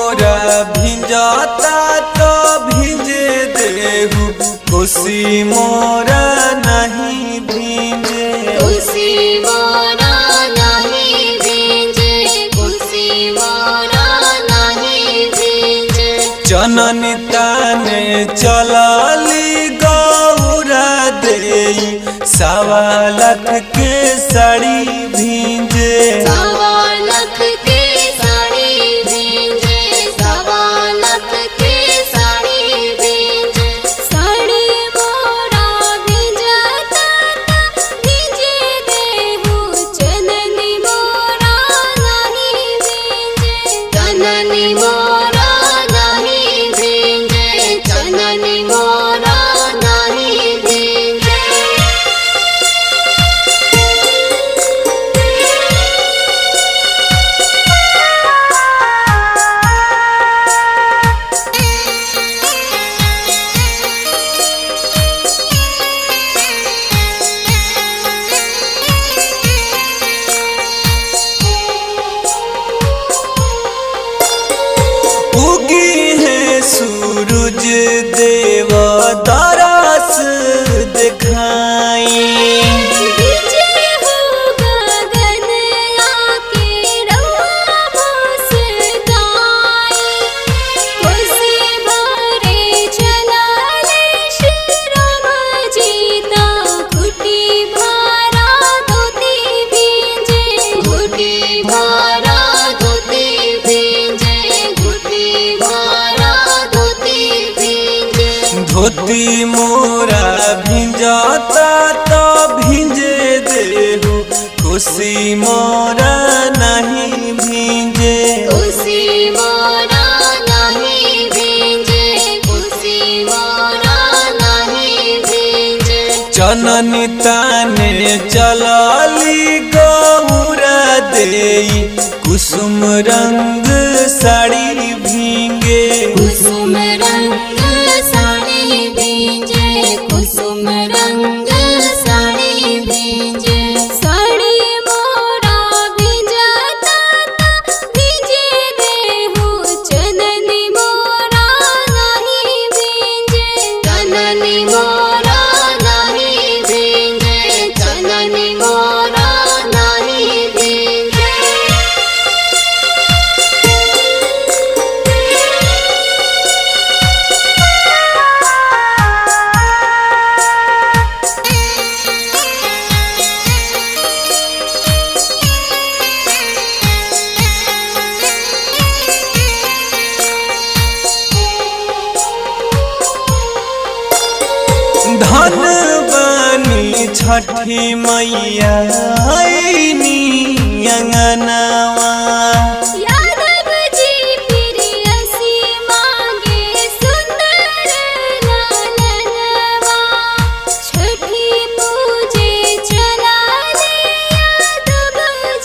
मोरा भिंजाता तो भिंजे देहु, कोसी मोरा नहीं भींजे। कोसी मोरा नहीं भींजे, कोसी मोरा नहीं भींजे। जननी ताने चलाली गौरा देई, 1.25 लाख के साड़ी भींजे। 1.25 लाख के साड़ी भींजे, 1.25 लाख के साड़ी भींजे। साड़ी मोरा भिंजाता भिंजे देहु, चननी मोरा नहीं भींजे। चननी मोरा नहीं भींजे, चननी मोरा नहीं भींजे। उगी है सूरज देव दरस दिखाई, बीजे हो गगन आके रउआ बस गाई। कोसी भरे चलाले श्री राम जीता, घुटी भरा धोती भींजे। घुटी भरा धोती भींजे, घुटी भरा धोती भींजे। धोती मोरा भिंजाता तो भिंजे देहु, कोसी मोरा नहीं भींजे। कोसी मोरा नहीं भींजे, कोसी मोरा नहीं भींजे। जननी ताने चलाली गौरा देई, कुसुम रंग साड़ी भींगे। कुसुम रंग साड़ी भींजे, कुसुम रंग साड़ी भींजे। साड़ी मोरा भिंजाता भिंजे देहु, चननी मोरा नहीं भींजे। चननी मोरा नहीं भींजे, चननी मोरा नहीं भींजे। धन बानी छठी मैया आईनी अंगनवा, यादव जी प्रियसी मांगे सुंदर लालनवा। छठी पूजे चलाले यादव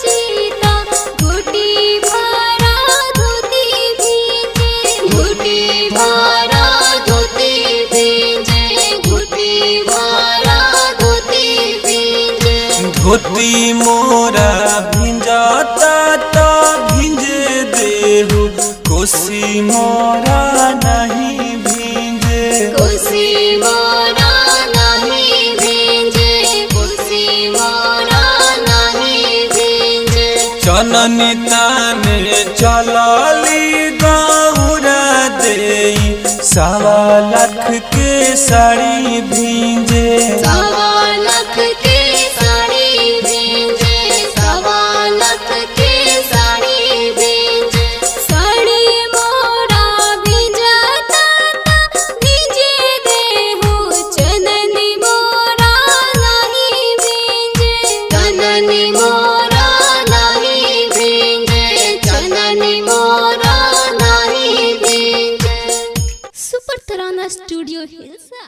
जीता, घुटी भरा धोती भींजे। घुटी भरा धोती भींजे, घुटी भरा धोती भींजे। धोती मोरा भिंजाता तो भिंजे देहु, कोसी मोरा नहीं भींजे। कोसी मोरा नहीं भींजे, कोसी मोरा नहीं भींजे। जननी ताने चलाली गौरा देई, 1.25 लाख के साड़ी भींजे। 1.25 लाख के साड़ी भींजे, 1.25 लाख के साड़ी भींजे। साड़ी मोरा भिंजाता भिंजे देहु, चननी मोरा नहीं भींजे। चननी मोरा नहीं भींजे, चननी मोरा नहीं भींजे। सुपर तराना स्टूडियो हिल्सा।